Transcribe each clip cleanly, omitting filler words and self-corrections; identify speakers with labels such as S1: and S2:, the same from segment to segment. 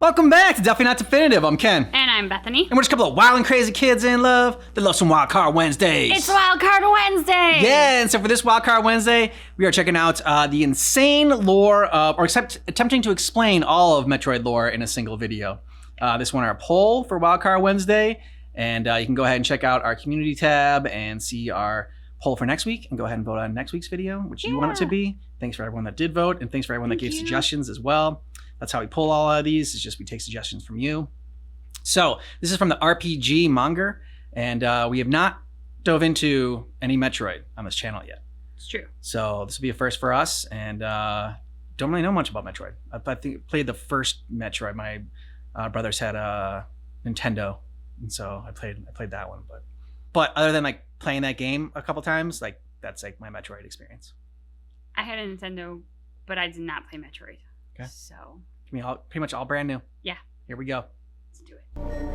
S1: Welcome back to Definitely Not Definitive. I'm Ken.
S2: And I'm Bethany.
S1: And we're just a couple of wild and crazy kids in love that love some Wild Card Wednesdays.
S2: It's Wild Card Wednesday!
S1: Yeah, and so for this Wild Card Wednesday, we are checking out the insane lore of, attempting to explain all of Metroid lore in a single video. This one, our poll for Wild Card Wednesday, and you can go ahead and check out our community tab and see our poll for next week, and go ahead and vote on next week's video, which you want it to be. Thanks for everyone that did vote, and thanks for everyone that gave suggestions as well. That's how we pull all of these. It's just we take suggestions from you. So this is from the RPG Monger, and we have not dove into any Metroid on this channel yet.
S2: It's true.
S1: So this will be a first for us, and don't really know much about Metroid. I think played the first Metroid. My brothers had a Nintendo, and so I played that one. But other than like playing that game a couple times, like that's like my Metroid experience.
S2: I had a Nintendo, but I did not play Metroid.
S1: Okay.
S2: So
S1: pretty much all brand new.
S2: Yeah.
S1: Here we go.
S2: Let's do it.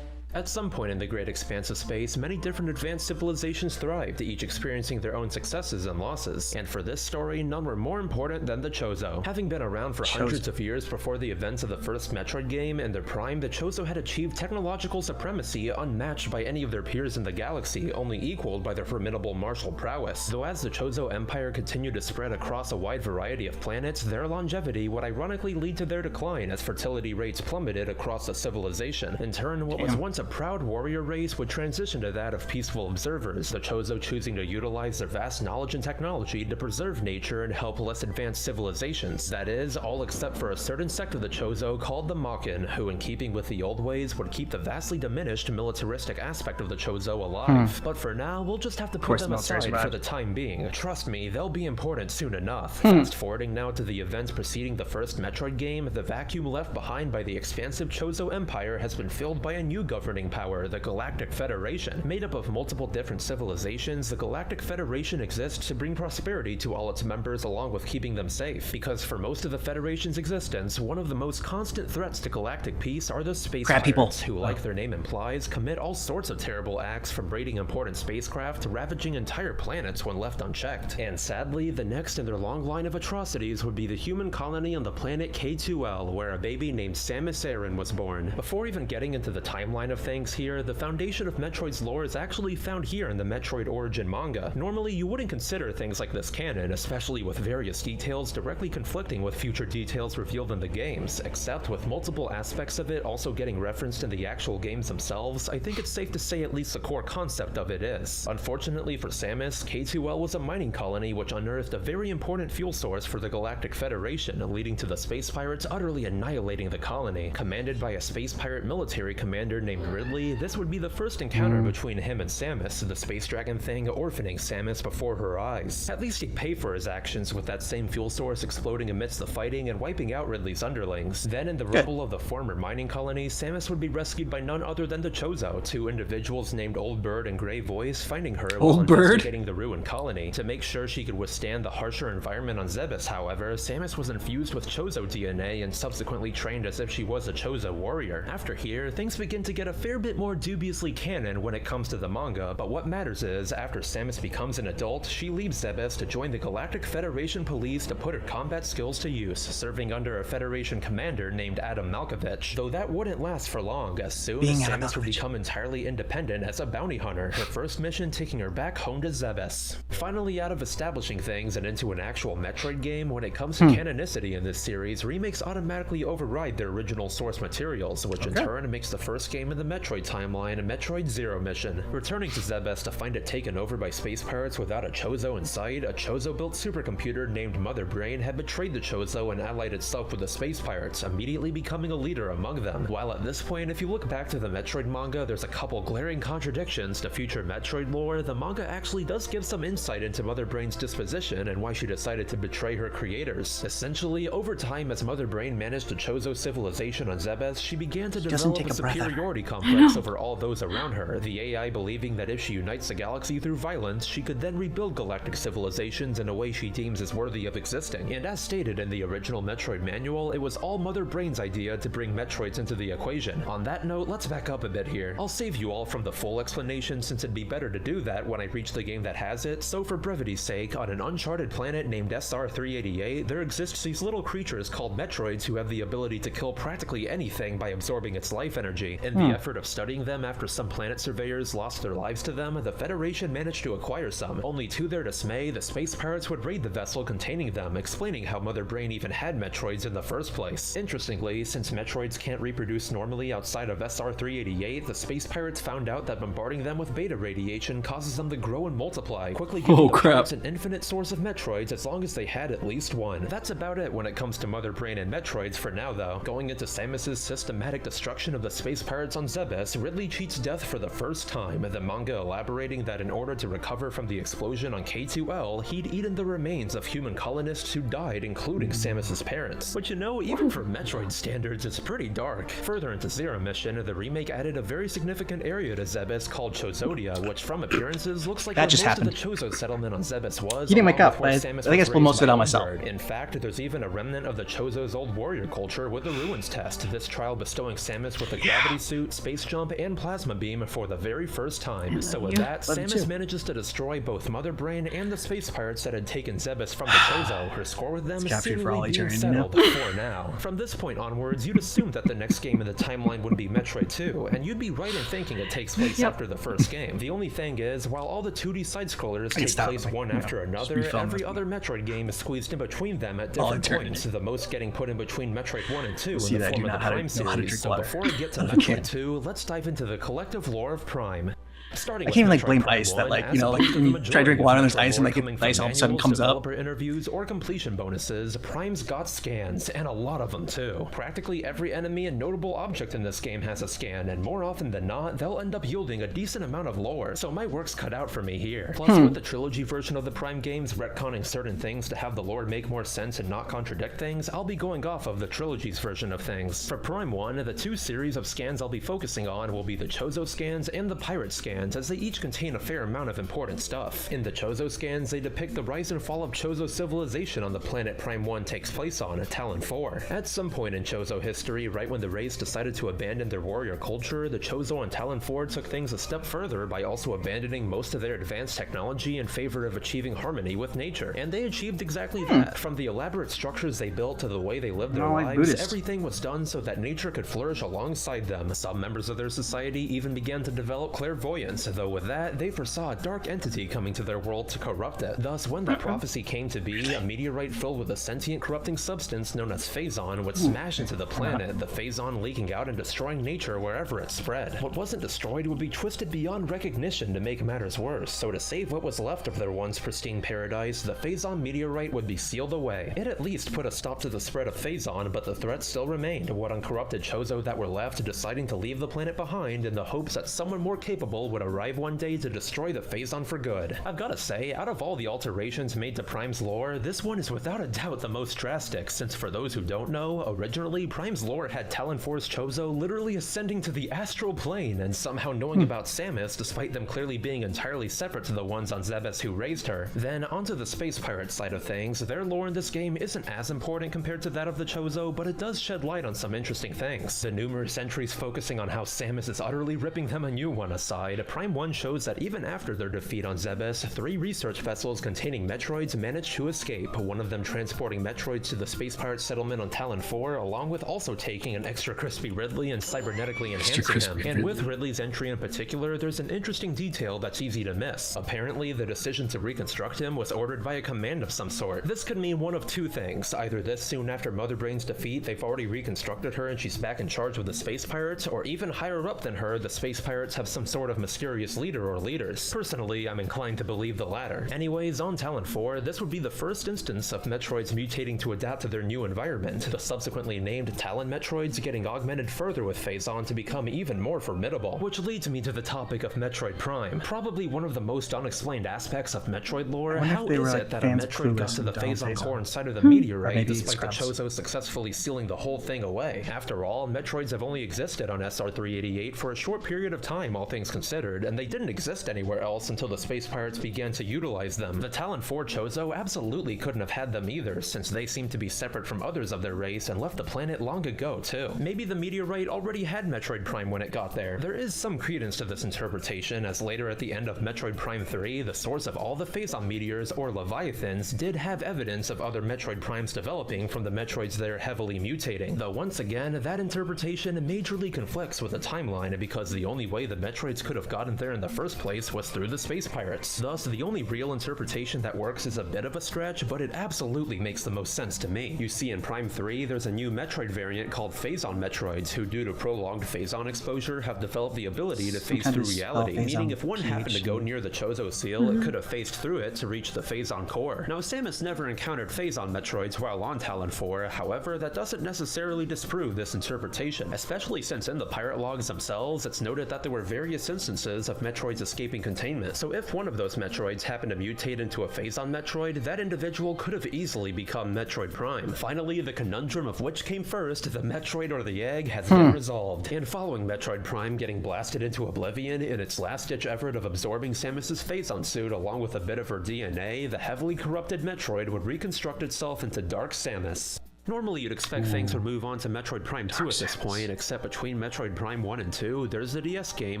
S3: At some point in the great expanse of space, many different advanced civilizations thrived, each experiencing their own successes and losses. And for this story, none were more important than the Chozo. Having been around for hundreds of years before the events of the first Metroid game, in their prime, the Chozo had achieved technological supremacy unmatched by any of their peers in the galaxy, only equaled by their formidable martial prowess. Though as the Chozo Empire continued to spread across a wide variety of planets, their longevity would ironically lead to their decline as fertility rates plummeted across the civilization. In turn, what was once a proud warrior race would transition to that of peaceful observers, the Chozo choosing to utilize their vast knowledge and technology to preserve nature and help less advanced civilizations. That is, all except for a certain sect of the Chozo called the Makin, who in keeping with the old ways would keep the vastly diminished militaristic aspect of the Chozo alive. But for now, we'll just have to put them aside for the time being. Trust me, they'll be important soon enough. Fast forwarding now to the events preceding the first Metroid game, the vacuum left behind by the expansive Chozo Empire has been filled by a new governing power, the Galactic Federation. Made up of multiple different civilizations, the Galactic Federation exists to bring prosperity to all its members along with keeping them safe. Because for most of the Federation's existence, one of the most constant threats to galactic peace are the space pirates, who, like their name implies, commit all sorts of terrible acts from raiding important spacecraft to ravaging entire planets when left unchecked. And sadly, the next in their long line of atrocities would be the human colony on the planet K2L, where a baby named Samus Aran was born. Before even getting into the timeline of things here, the foundation of Metroid's lore is actually found here in the Metroid Origin manga. Normally, you wouldn't consider things like this canon, especially with various details directly conflicting with future details revealed in the games, except with multiple aspects of it also getting referenced in the actual games themselves. I think it's safe to say at least the core concept of it is. Unfortunately for Samus, K2L was a mining colony which unearthed a very important fuel source for the Galactic Federation, leading to the space pirates utterly annihilating the colony. Commanded by a space pirate military commander named Ridley, this would be the first encounter between him and Samus, the space dragon thing orphaning Samus before her eyes. At least he'd pay for his actions with that same fuel source exploding amidst the fighting and wiping out Ridley's underlings. Then in the rubble of the former mining colony, Samus would be rescued by none other than the Chozo, two individuals named Old Bird and Grey Voice, finding her while investigating the ruined colony. To make sure she could withstand the harsher environment on Zebes, however, Samus was infused with Chozo DNA and subsequently trained as if she was a Chozo warrior. After here, things begin to get a fair bit more dubiously canon when it comes to the manga, but what matters is, after Samus becomes an adult, she leaves Zebes to join the Galactic Federation Police to put her combat skills to use, serving under a Federation commander named Adam Malkovich. Though that wouldn't last for long, as soon as Samus would become entirely independent as a bounty hunter, her first mission taking her back home to Zebes. Finally, out of establishing things and into an actual Metroid game, when it comes to canonicity in this series, remakes automatically override their original source materials, which in turn makes the first game in the Metroid timeline a Metroid Zero mission. Returning to Zebes to find it taken over by space pirates without a Chozo in sight, a Chozo-built supercomputer named Mother Brain had betrayed the Chozo and allied itself with the space pirates, immediately becoming a leader among them. While at this point, if you look back to the Metroid manga, there's a couple glaring contradictions to future Metroid lore. The manga actually does give some insight into Mother Brain's disposition and why she decided to betray her creators. Essentially, over time, as Mother Brain managed the Chozo civilization on Zebes, she began to develop a superiority complex complex over all those around her, the AI believing that if she unites the galaxy through violence, she could then rebuild galactic civilizations in a way she deems is worthy of existing. And as stated in the original Metroid manual, it was all Mother Brain's idea to bring Metroids into the equation. On that note, let's back up a bit here. I'll save you all from the full explanation since it'd be better to do that when I reach the game that has it, so for brevity's sake, on an uncharted planet named SR-388, there exists these little creatures called Metroids who have the ability to kill practically anything by absorbing its life energy. In the effort of studying them after some planet surveyors lost their lives to them, the Federation managed to acquire some. Only to their dismay, the space pirates would raid the vessel containing them, explaining how Mother Brain even had Metroids in the first place. Interestingly, since Metroids can't reproduce normally outside of SR-388, the space pirates found out that bombarding them with beta radiation causes them to grow and multiply, quickly giving the pirates an infinite source of Metroids as long as they had at least one. That's about it when it comes to Mother Brain and Metroids for now though. Going into Samus's systematic destruction of the space pirates on Zebes, Ridley cheats death for the first time, the manga elaborating that in order to recover from the explosion on K2L, he'd eaten the remains of human colonists who died, including Samus's parents. But you know, even for Metroid standards, it's pretty dark. Further into Zero Mission, the remake added a very significant area to Zebes called Chozodia, which from appearances looks like
S1: that just
S3: most
S1: happened.
S3: of the Chozo settlement on Zebes was.
S1: He didn't wake up,
S3: before
S1: but I
S3: Samus
S1: think I
S3: was
S1: spilled most of it
S3: raised
S1: on
S3: by
S1: myself.
S3: Onward. In fact, there's even a remnant of the Chozo's old warrior culture with the Ruins test, this trial bestowing Samus with a gravity suit, space jump, and plasma beam for the very first time. So with that, Samus manages to destroy both Mother Brain and the space pirates that had taken Zebes from the Chozo, her score with them seemingly being settled for now. From this point onwards, you'd assume that the next game in the timeline would be Metroid 2, and you'd be right in thinking it takes place after the first game. The only thing is, while all the 2D side-scrollers take place one after another, every other Metroid game is squeezed in between them at different points, the most getting put in between Metroid 1 and 2 in the form of the Prime series. So before we get to Metroid 2, let's dive into the collective lore of Prime. I can't
S1: even like blame ice that like, you know, like when you try to drink water and there's ice and like ice all of a sudden comes up.
S3: Interviews or completion bonuses, Prime's got scans, and a lot of them too. Practically every enemy and notable object in this game has a scan, and more often than not, they'll end up yielding a decent amount of lore, so my work's cut out for me here. Plus, with the trilogy version of the Prime games retconning certain things to have the lore make more sense and not contradict things, I'll be going off of the trilogy's version of things. For Prime 1, the two series of scans I'll be focusing on will be the Chozo scans and the Pirate scans, as they each contain a fair amount of important stuff. In the Chozo scans, they depict the rise and fall of Chozo civilization on the planet Prime 1 takes place on, Talon 4. At some point in Chozo history, right when the race decided to abandon their warrior culture, the Chozo on Talon 4 took things a step further by also abandoning most of their advanced technology in favor of achieving harmony with nature. And they achieved exactly that. From the elaborate structures they built to the way they lived their lives, everything was done so that nature could flourish alongside them. Some members of their society even began to develop clairvoyance, though with that, they foresaw a dark entity coming to their world to corrupt it. Thus, when that prophecy came to be, a meteorite filled with a sentient corrupting substance known as Phazon would smash into the planet, the Phazon leaking out and destroying nature wherever it spread. What wasn't destroyed would be twisted beyond recognition to make matters worse, so to save what was left of their once pristine paradise, the Phazon meteorite would be sealed away. It at least put a stop to the spread of Phazon, but the threat still remained, what uncorrupted Chozo that were left deciding to leave the planet behind in the hopes that someone more capable would arrive one day to destroy the Phazon for good. I've gotta say, out of all the alterations made to Prime's lore, this one is without a doubt the most drastic, since for those who don't know, originally Prime's lore had Talon 4's Chozo literally ascending to the astral plane and somehow knowing about Samus despite them clearly being entirely separate to the ones on Zebes who raised her. Then onto the space pirate side of things, their lore in this game isn't as important compared to that of the Chozo, but it does shed light on some interesting things. The numerous entries focusing on how Samus is utterly ripping them a new one aside, Prime 1 shows that even after their defeat on Zebes, 3 research vessels containing Metroids managed to escape, one of them transporting Metroids to the space pirate settlement on Talon 4, along with also taking an extra crispy Ridley and cybernetically enhancing him. And with Ridley's entry in particular, there's an interesting detail that's easy to miss. Apparently, the decision to reconstruct him was ordered by a command of some sort. This could mean one of two things. Either this soon after Mother Brain's defeat, they've already reconstructed her and she's back in charge with the space pirates, or even higher up than her, the space pirates have some sort of mysterious leader or leaders. Personally, I'm inclined to believe the latter. Anyways, on Talon 4, this would be the first instance of Metroids mutating to adapt to their new environment, the subsequently named Talon Metroids getting augmented further with Phazon to become even more formidable. Which leads me to the topic of Metroid Prime, probably one of the most unexplained aspects of Metroid lore. How is it that a Metroid got to the Phazon core inside of the meteorite despite the Chozo successfully sealing the whole thing away? After all, Metroids have only existed on SR-388 for a short period of time, all things considered, and they didn't exist anywhere else until the Space Pirates began to utilize them. The Talon 4 Chozo absolutely couldn't have had them either, since they seem to be separate from others of their race and left the planet long ago too. Maybe the meteorite already had Metroid Prime when it got there. There is some credence to this interpretation, as later at the end of Metroid Prime 3, the source of all the Phazon meteors, or Leviathans, did have evidence of other Metroid Primes developing from the Metroids there heavily mutating, though once again, that interpretation majorly conflicts with the timeline because the only way the Metroids could have gotten there in the first place was through the Space Pirates. Thus, the only real interpretation that works is a bit of a stretch, but it absolutely makes the most sense to me. You see, in Prime 3, there's a new Metroid variant called Phazon Metroids, who due to prolonged Phazon exposure have developed the ability to phase through reality, meaning if one happened to go near the Chozo seal, it could have phased through it to reach the Phazon core. Now, Samus never encountered Phazon Metroids while on Talon 4, however, that doesn't necessarily disprove this interpretation, especially since in the pirate logs themselves, it's noted that there were various instances of Metroids escaping containment, so if one of those Metroids happened to mutate into a Phazon Metroid, that individual could have easily become Metroid Prime. Finally, the conundrum of which came first, the Metroid or the egg, has been resolved, and following Metroid Prime getting blasted into oblivion in its last-ditch effort of absorbing Samus's Phazon suit along with a bit of her DNA, the heavily corrupted Metroid would reconstruct itself into Dark Samus. Normally you'd expect things would move on to Metroid Prime 2 at this point, except between Metroid Prime 1 and 2, there's the DS game,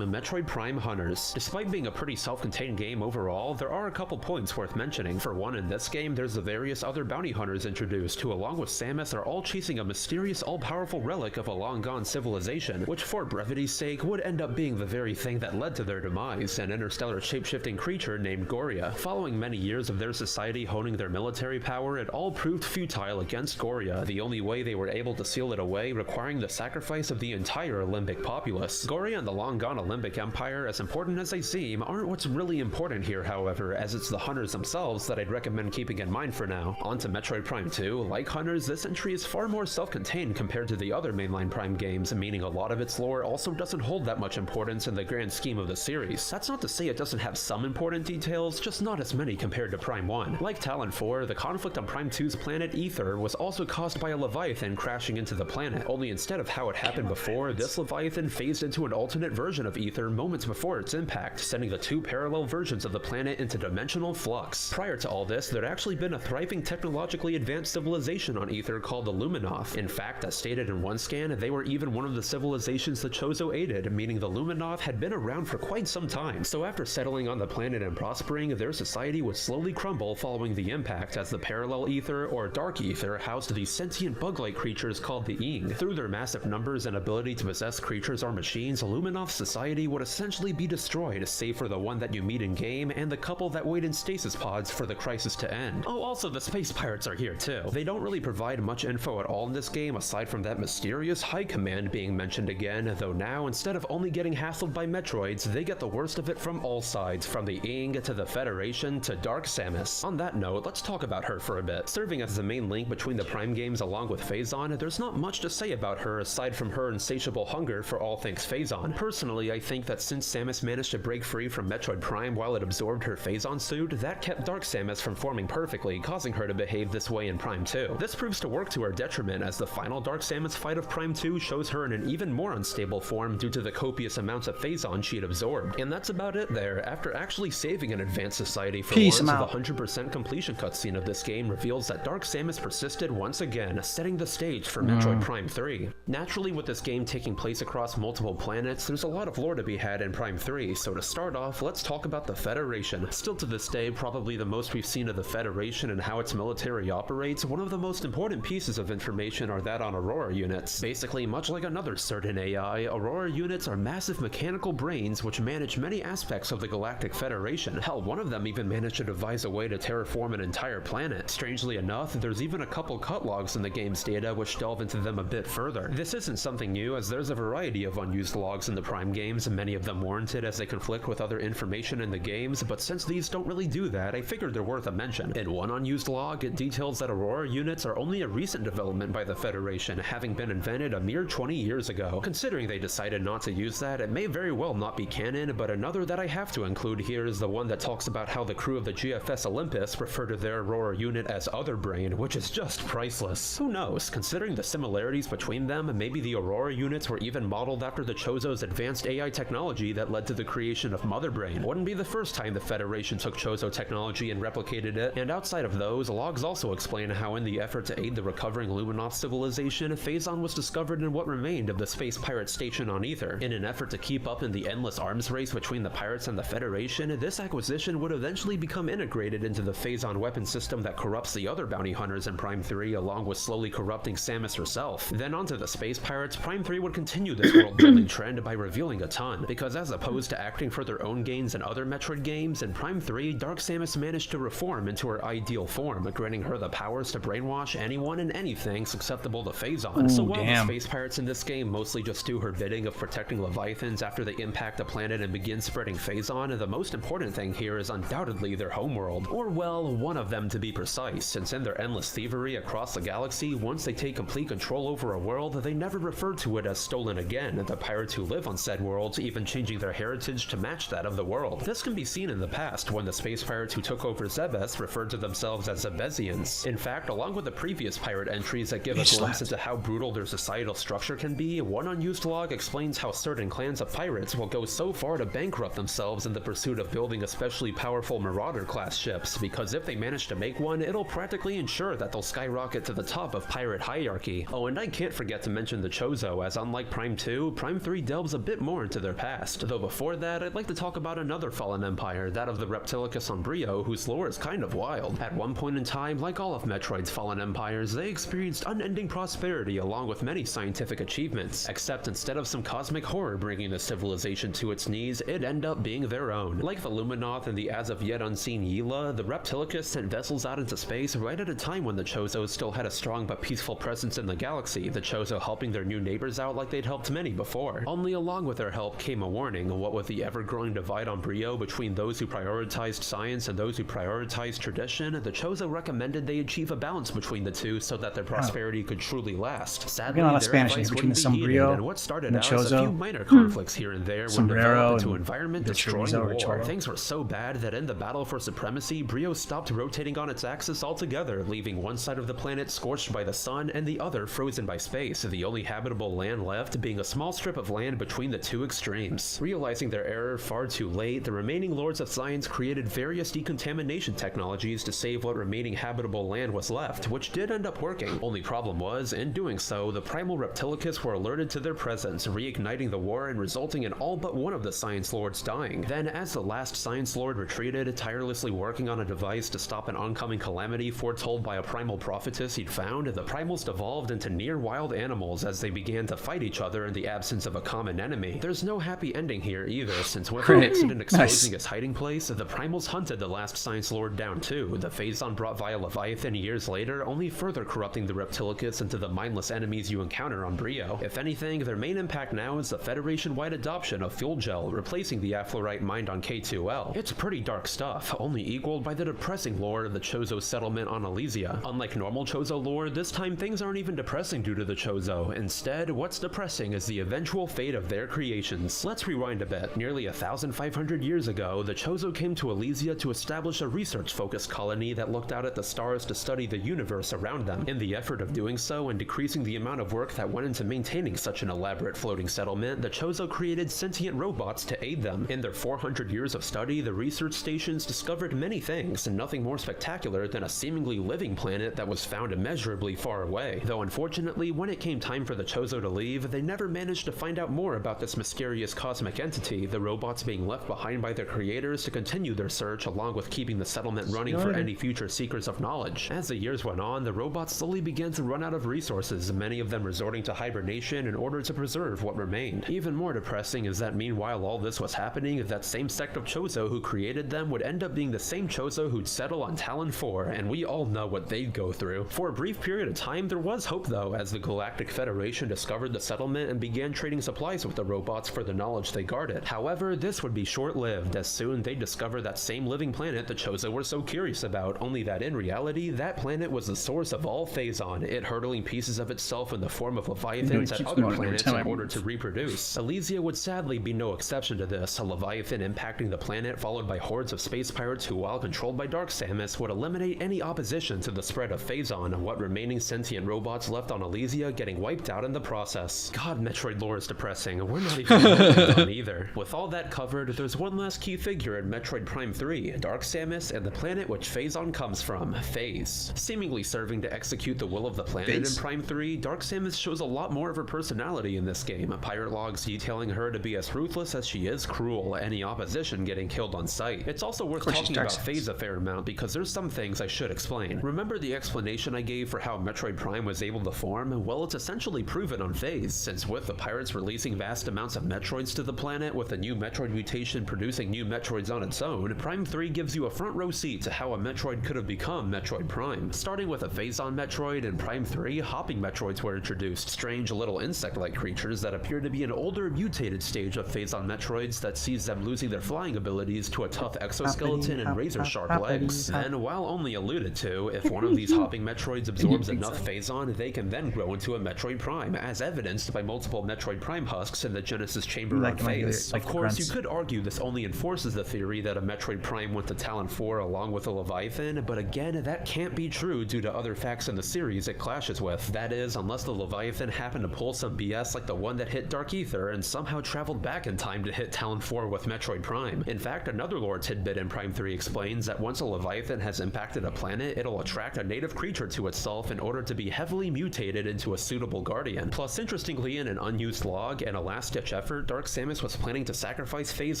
S3: Metroid Prime Hunters. Despite being a pretty self-contained game overall, there are a couple points worth mentioning. For one, in this game, there's the various other bounty hunters introduced, who along with Samus are all chasing a mysterious all-powerful relic of a long-gone civilization, which for brevity's sake would end up being the very thing that led to their demise, an interstellar shape-shifting creature named Goria. Following many years of their society honing their military power, it all proved futile against Goria, the only way they were able to seal it away requiring the sacrifice of the entire Olympic populace. Goria and the long-gone Olympic Empire, as important as they seem, aren't what's really important here, however, as it's the hunters themselves that I'd recommend keeping in mind for now. On to Metroid Prime 2, like Hunters, this entry is far more self-contained compared to the other mainline Prime games, meaning a lot of its lore also doesn't hold that much importance in the grand scheme of the series. That's not to say it doesn't have some important details, just not as many compared to Prime 1. Like Talon 4, the conflict on Prime 2's planet Ether was also caused by a Leviathan crashing into the planet, only instead of how it happened before, this Leviathan phased into an alternate version of Ether moments before its impact, sending the two parallel versions of the planet into dimensional flux. Prior to all this, there'd actually been a thriving technologically advanced civilization on Ether called the Luminoth. In fact, as stated in one scan, they were even one of the civilizations the Chozo aided, meaning the Luminoth had been around for quite some time. So after settling on the planet and prospering, their society would slowly crumble following the impact, as the parallel Ether, or Dark Ether, housed these sentient bug-like creatures called the Ing. Through their massive numbers and ability to possess creatures or machines, Luminoth's society would essentially be destroyed, save for the one that you meet in-game and the couple that wait in stasis pods for the crisis to end. Oh, also the Space Pirates are here too. They don't really provide much info at all in this game aside from that mysterious High Command being mentioned again, though now instead of only getting hassled by Metroids, they get the worst of it from all sides, from the Ing to the Federation to Dark Samus. On that note, let's talk about her for a bit. Serving as the main link between the Prime games along with Phazon, there's not much to say about her aside from her insatiable hunger for all things Phazon. Personally, I think that since Samus managed to break free from Metroid Prime while it absorbed her Phazon suit, that kept Dark Samus from forming perfectly, causing her to behave this way in Prime 2. This proves to work to her detriment, as the final Dark Samus fight of Prime 2 shows her in an even more unstable form due to the copious amounts of Phazon she'd absorbed. And that's about it there. After actually saving an advanced society for once, the 100% completion cutscene of this game reveals that Dark Samus persisted once again, setting the stage for Metroid Prime 3. Naturally, with this game taking place across multiple planets, there's a lot of lore to be had in Prime 3, so to start off, let's talk about the Federation. Still to this day, probably the most we've seen of the Federation and how its military operates, one of the most important pieces of information are that on Aurora units. Basically, much like another certain AI, Aurora units are massive mechanical brains which manage many aspects of the Galactic Federation. Hell, one of them even managed to devise a way to terraform an entire planet. Strangely enough, there's even a couple cut logs in the game's data which delve into them a bit further. This isn't something new, as there's a variety of unused logs in the Prime games, many of them warranted as they conflict with other information in the games, but since these don't really do that, I figured they're worth a mention. In one unused log, it details that Aurora units are only a recent development by the Federation, having been invented a mere 20 years ago. Considering they decided not to use that, it may very well not be canon, but another that I have to include here is the one that talks about how the crew of the GFS Olympus refer to their Aurora unit as Other Brain, which is just priceless. Who knows, considering the similarities between them, maybe the Aurora units were even modeled after the Chozo's advanced AI technology that led to the creation of Mother Brain. Wouldn't be the first time the Federation took Chozo technology and replicated it, and outside of those, logs also explain how in the effort to aid the recovering Luminoth civilization, Phazon was discovered in what remained of the space pirate station on Ether. In an effort to keep up in the endless arms race between the pirates and the Federation, this acquisition would eventually become integrated into the Phazon weapon system that corrupts the other bounty hunters in Prime 3, along with slowly corrupting Samus herself. Then onto the space pirates, Prime 3 would continue this world-building trend by revealing a ton, because as opposed to acting for their own gains in other Metroid games, in Prime 3, Dark Samus managed to reform into her ideal form, granting her the powers to brainwash anyone and anything susceptible to Phazon. So while the space pirates in this game mostly just do her bidding of protecting Leviathans after they impact a planet and begin spreading Phazon, the most important thing here is undoubtedly their homeworld, or well, one of them to be precise, since in their endless thievery across the galaxy, once they take complete control over a world, they never refer to it as stolen again, the pirates who live on said worlds even changing their heritage to match that of the world. This can be seen in the past when the space pirates who took over Zebes referred to themselves as Zebesians. In fact, along with the previous pirate entries that give a glimpse into how brutal their societal structure can be, one unused log explains how certain clans of pirates will go so far to bankrupt themselves in the pursuit of building especially powerful Marauder-class ships, because if they manage to make one, it'll practically ensure that they'll skyrocket to the top of pirate hierarchy. Oh, and I can't forget to mention the Chozo, as unlike Prime 2, Prime 3 delves a bit more into their past, though before that, I'd like to talk about another fallen empire, that of the Reptilicus Umbrio, whose lore is kind of wild. At one point in time, like all of Metroid's fallen empires, they experienced unending prosperity along with many scientific achievements, except instead of some cosmic horror bringing the civilization to its knees, it ended up being their own. Like the Luminoth and the as of yet unseen Yila, the Reptilicus sent vessels out into space right at a time when the Chozo still had a strong but peaceful presence in the galaxy, the Chozo helping their new neighbors out like they'd helped many before. Only along with their help came a warning, what with the ever-growing divide on Brio between those who prioritized science and those who prioritized tradition, the Chozo recommended they achieve a balance between the two so that their prosperity could truly last. Sadly,
S1: a lot of
S3: their
S1: Spanish
S3: advice
S1: between the
S3: wouldn't be heeded,
S1: Sombrero
S3: and what started
S1: and the
S3: out as a
S1: Chozo.
S3: few minor conflicts here and there would develop into
S1: and
S3: environment-destroying
S1: the
S3: war.
S1: Chorizo.
S3: Things were so bad that in the battle for supremacy, Brio stopped rotating on its axis altogether, leaving one side of the planet scorched by the sun and the other frozen by space, the only habitable land left being a small strip of land between the two extremes. Realizing their error far too late, the remaining Lords of Science created various decontamination technologies to save what remaining habitable land was left, which did end up working. Only problem was, in doing so, the primal Reptilicus were alerted to their presence, reigniting the war and resulting in all but one of the Science Lords dying. Then, as the last Science Lord retreated, tirelessly working on a device to stop an oncoming calamity foretold by a primal prophetess he'd found, the primals devolved into near-wild animals as they began to fight each other in the absence of a common enemy. There's no happy ending here either, since with an accident exposing its hiding place, the primals hunted the last Science Lord down too, the Phazon brought via Leviathan years later, only further corrupting the Reptilicus into the mindless enemies you encounter on Brio. If anything, their main impact now is the Federation-wide adoption of Fuel Gel, replacing the Afflorite mined on K2L. It's pretty dark stuff, only equaled by the depressing lore of the Chozo settlement on Elysia. Unlike normal Chozo lore, this time things aren't even depressing due to the Chozo. Instead, what's depressing is the eventual fate of their creations. Let's rewind a bit. Nearly 1,500 years ago, the Chozo came to Elysia to establish a research-focused colony that looked out at the stars to study the universe around them. In the effort of doing so and decreasing the amount of work that went into maintaining such an elaborate floating settlement, the Chozo created sentient robots to aid them. In their 400 years of study, the research stations discovered many things, and nothing more spectacular than a seemingly living planet that was found immeasurably far away. Though unfortunately, when it came time for the Chozo to leave, they never managed to find out more about this mysterious cosmic entity, the robots being left behind by their creators to continue their search along with keeping the settlement running for any future seekers of knowledge. As the years went on, the robots slowly began to run out of resources, many of them resorting to hibernation in order to preserve what remained. Even more depressing is that meanwhile all this was happening, that same sect of Chozo who created them would end up being the same Chozo who'd settle on Talon 4, and we all know what they'd go through. For a brief period of time, there was hope though, as the Galactic Federation discovered the settlement and began trading supplies with the robots for the knowledge they guarded. However, this would be short-lived, as soon they discovered that same living planet the Chozo were so curious about, only that in reality, that planet was the source of all Phazon, it hurtling pieces of itself in the form of Leviathans at other planets in order to reproduce. Elysia would sadly be no exception to this, a Leviathan impacting the planet followed by hordes of space pirates who, while controlled by Dark Samus, would eliminate any opposition to the spread of Phazon, what remaining sentient robots left on Elysia getting wiped out in the process. God, Metroid lore is depressing. We're not even done either. With all that covered, there's one last key figure in Metroid Prime 3, Dark Samus and the planet which Phazon comes from, Phase. Seemingly serving to execute the will of the planet in Prime 3, Dark Samus shows a lot more of her personality in this game, pirate logs detailing her to be as ruthless as she is cruel, any opposition getting killed on sight. It's also worth talking about Phase a fair amount because there's some things I should explain. Remember the explanation I gave for how Metroid Prime was able to form? Well, it's essentially proven on Phase, since with the pirates releasing vast amounts of Metroids to the planet, with a new Metroid mutation producing new Metroids on its own, Prime 3 gives you a front row seat to how a Metroid could have become Metroid Prime. Starting with a Phazon Metroid, in Prime 3, hopping Metroids were introduced, strange little insect-like creatures that appear to be an older, mutated stage of Phazon Metroids that sees them losing their flying abilities to a tough exoskeleton and razor-sharp legs. Then, while only alluded to, if one of these hopping Metroids absorbs enough Phazon, they can then grow into a Metroid Prime, as evidenced by multiple Metroid Prime husks in the Genesis Chamber on Phase. Of course, you could argue this only enforces the theory that a Metroid Prime went to Talon 4 along with a Leviathan, but again, that can't be true due to other facts in the series it clashes with. That is, unless the Leviathan happened to pull some BS like the one that hit Dark Aether and somehow traveled back in time to hit Talon 4 with Metroid Prime. In fact, another lore tidbit in Prime 3 explains that once a Leviathan has impacted a planet, it'll attract a native creature to itself in order to be heavily mutated into a suitable guardian. Plus, interestingly, in an unused log and a last-ditch effort, Dark Samus was planning to sacrifice Phase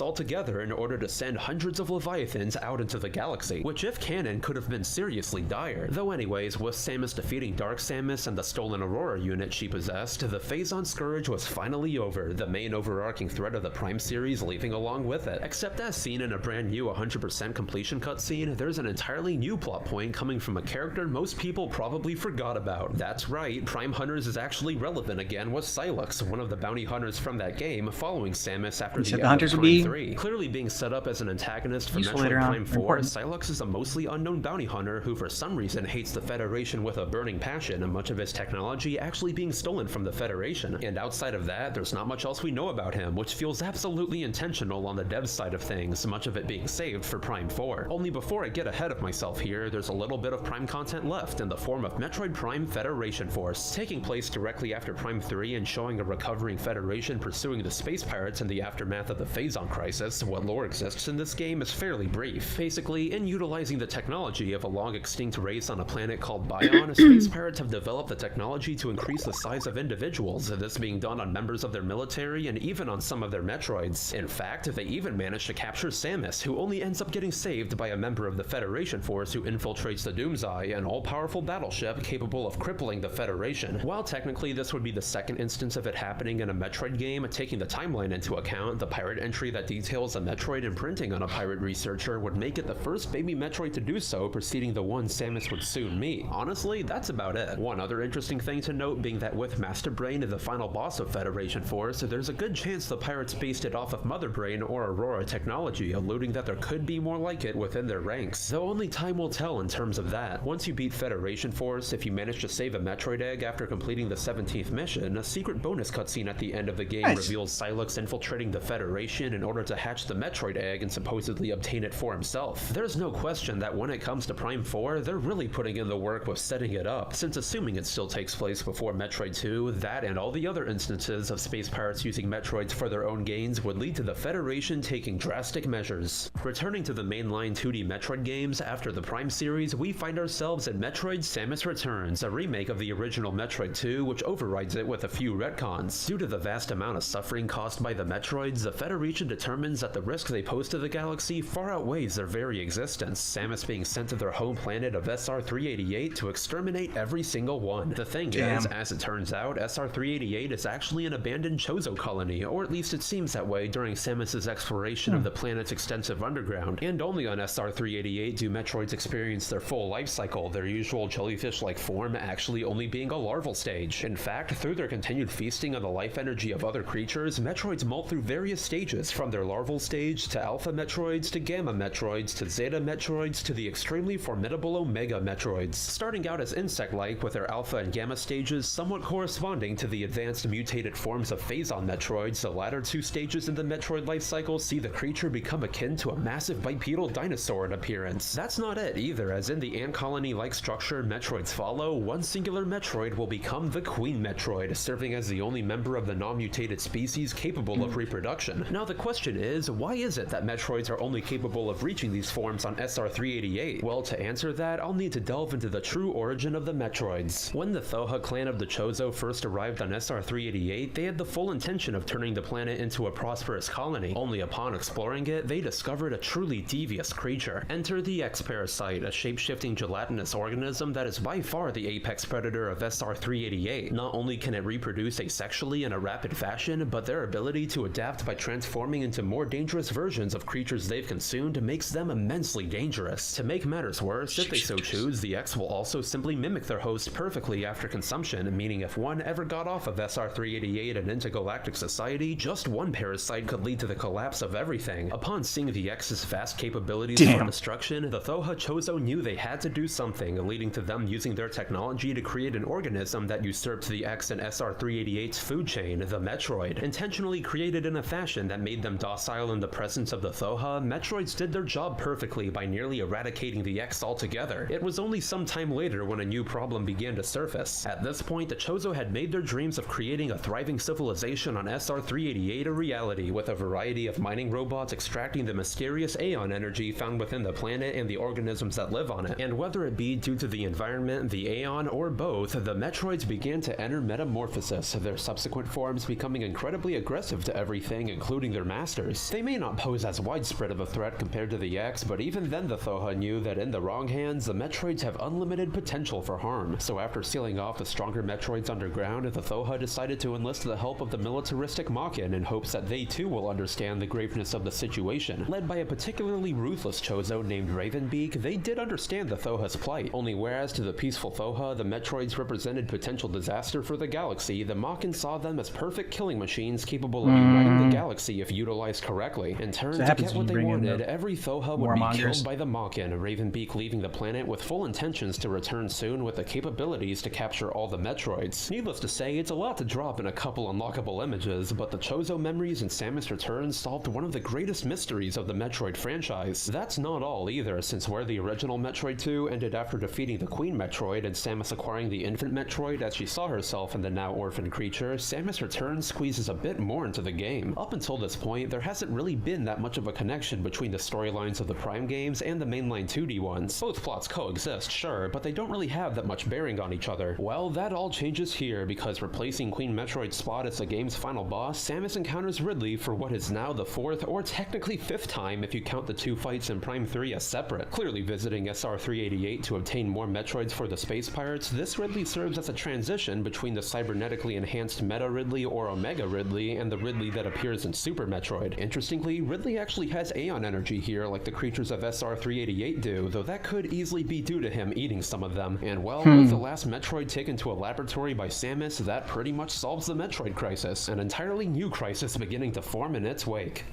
S3: altogether in order to send hundreds of Leviathans out into the galaxy, which if canon could have been seriously dire. Though anyways, with Samus defeating Dark Samus and the stolen Aurora unit she possessed, the Phazon Scourge was finally over, the main overarching threat of the Prime series leaving along with it. Except as seen in a brand new 100% completion cutscene, there's an entirely new plot point coming from a character most people probably forgot about. That's right, Prime Hunters is actually relevant again with Sylux, one of the bounty hunters from that game, following Samus after the end of Prime 3. Clearly being set up as an antagonist for Metroid Prime 4, Sylux is a mostly unknown bounty hunter who for some reason hates the Federation with a burning passion, and much of his technology actually being stolen from the Federation. And outside of that, there's not much else we know about him, which feels absolutely intentional on the dev side of things, much of it being saved for Prime 4. Only before I get ahead of myself here, there's a little bit of Prime content left in the form of Metroid Prime Federation Force, taking place directly after Prime 3 and showing a recovering Federation pursuing the space pirates in the aftermath of the Phazon crisis. What lore exists in this game is fairly brief. Basically, in utilizing the technology of a long-extinct race on a planet called Bion, space pirates have developed the technology to increase the size of individuals, this being done on members of their military and even on some of their Metroids. In fact, they even managed to capture Samus, who only ends up getting saved by a member of the Federation force who infiltrates the Doomseye, an all-powerful battleship capable of crippling the Federation. While technically this would be the second instance of it happening in a Metroid game, taking the timeline into account, the pirate entry that details a Metroid imprinting on a pirate researcher would make it the first baby Metroid to do so, preceding the one Samus would soon meet. Honestly, that's about it. One other interesting thing to note being that with Master Brain, the final boss of Federation Force, there's a good chance the pirates based it off of Mother Brain or Aurora technology, alluding that there could be more like it within their ranks, though only time will tell in terms of that. Once you beat Federation Force, if you manage to save a Metroid egg after completing the 17th mission, a secret bonus cutscene at the end of the game reveals Sylux infiltrating the Federation in order to hatch the Metroid egg and supposedly obtain it for himself. There's no question that when it comes to Prime 4, they're really putting in the work with setting it up, since assuming it still takes place before Metroid 2, that and all the other instances of space pirates using Metroids for their own gains would lead to the Federation taking drastic measures. Returning to the mainline 2D Metroid games, after the Prime series, we find ourselves in Metroid Samus Returns, a remake of the original Metroid 2, which overrides it with a few retcons. Due to the vast amount of suffering caused by the Metroids, the Federation determines that the risk they pose to the galaxy far outweighs their very existence, Samus being sent to their home planet of SR-388 to exterminate every single one. The thing is, as it turns out, SR-388 is actually an abandoned Chozo colony, or at least it seems that way during Samus's exploration of the planet's extensive underground, and only on SR-388 do Metroids experience their full life cycle, their usual jellyfish-like form actually only being a larval stage. In fact, through their continued feasting on the life energy of other creatures, Metroids molt through various stages, from their larval stage to Alpha Metroids to Gamma Metroids to Zeta Metroids to the extremely formidable Omega Metroids, starting out as insect-like with their Alpha and Gamma stages somewhat corresponding to the advanced mutated forms of Phazon Metroids. The latter two stages in the Metroid life cycle see the creature become akin to a massive bipedal dinosaur in appearance. That's not it either, as in the ant colony-like structure Metroids follow, one singular Metroid will become the Queen Metroid, serving as the only member of the non-mutated species capable of reproduction. Now the question is, why is it that Metroids are only capable of reaching these forms on SR-388? Well, to answer that, I'll need to delve into the true origin of the Metroids. When the Thoha clan of the Chozo first arrived on SR-388, they had the full intention of turning the planet into a prosperous colony. Only upon exploring it, they discovered a truly devious creature. Enter the X-Parasite, a shape-shifting gelatinous organism that is by far the apex predator of SR-388. Not only can it reproduce asexually in a rapid fashion, but their ability to adapt by transforming into more dangerous versions of creatures they've consumed makes them immensely dangerous. To make matters worse, if they so choose, the X will also simply mimic their host perfectly after consumption, meaning if one ever got off of SR-388 and into galactic society, just one parasite could lead to the collapse of everything. Upon seeing the X's vast capabilities for destruction, the Thoha Chozo knew they had to do something, leading to them using their technology to create an organism that usurped the X and SR-388's food chain, the Metroid. Intentionally created in a fashion that made them docile in the presence of the Thoha, Metroids did their job perfectly by nearly eradicating the X altogether. It was only some time later when a new problem began to surface. At this point, the Chozo had made their dreams of creating a thriving civilization on SR-388 a reality, with a variety of mining robots extracting the mysterious Aeon energy found within the planet and the organisms that live on it. And whether it be due to the environment, the Aeon, or both, the Metroids began to enter metamorphosis, their subsequent forms becoming incredibly aggressive to everything, including their masters. They may not pose as widespread of a threat compared to the X, but even then the Thoha knew that in the wrong hands, the Metroids have unlimited potential for harm. So after sealing off the stronger Metroids underground, the Thoha decided to enlist the help of the militaristic Makin in hopes that they too will understand the graveness of the situation. Led by a particularly ruthless Chozo named Ravenbeak, they did understand the Thoha's plight. Only whereas to the peaceful Thoha, the Metroids represented potential disaster for the galaxy, the Makin saw them as perfect killing machines capable of uniting the galaxy if utilized correctly. In turn, to get what they wanted, every Thoha would be killed by the Makin, Ravenbeak leaving the planet with full intentions to return soon with the capabilities to capture all the Metroids. Needless to say, it's a lot to drop in a couple unlockable images, but the Chozo memories and Samus Return solved one of the greatest mysteries of the Metroid franchise. That's not all either, since where the original Metroid 2 ended after defeating the Queen Metroid and Samus acquiring the infant Metroid as she saw herself in the now orphaned creature, Samus Return squeezes a bit more into the game. Up until this point, there hasn't really been that much of a connection between the storylines of the Prime games and the mainline 2D ones. Both plots coexist, sure, but they don't really have that much bearing on each other. Well, that all changes here, because replacing Queen Metroid's spot as the game's final boss, Samus encounters Ridley for what is now the fourth, or technically fifth time if you count the two fights in Prime 3 as separate. Clearly visiting SR-388 to obtain more Metroids for the Space Pirates, this Ridley serves as a transition between the cybernetically enhanced Meta Ridley or Omega Ridley and the Ridley that appears in Super Metroid. Interestingly, Ridley actually has Aeon energy here like the creatures of SR-388 do, though that could easily be due to him eating some of them. And well, with the last Metroid taken to a laboratory by Samus, that pretty much solves the Metroid crisis, an entirely new crisis beginning to form in its wake.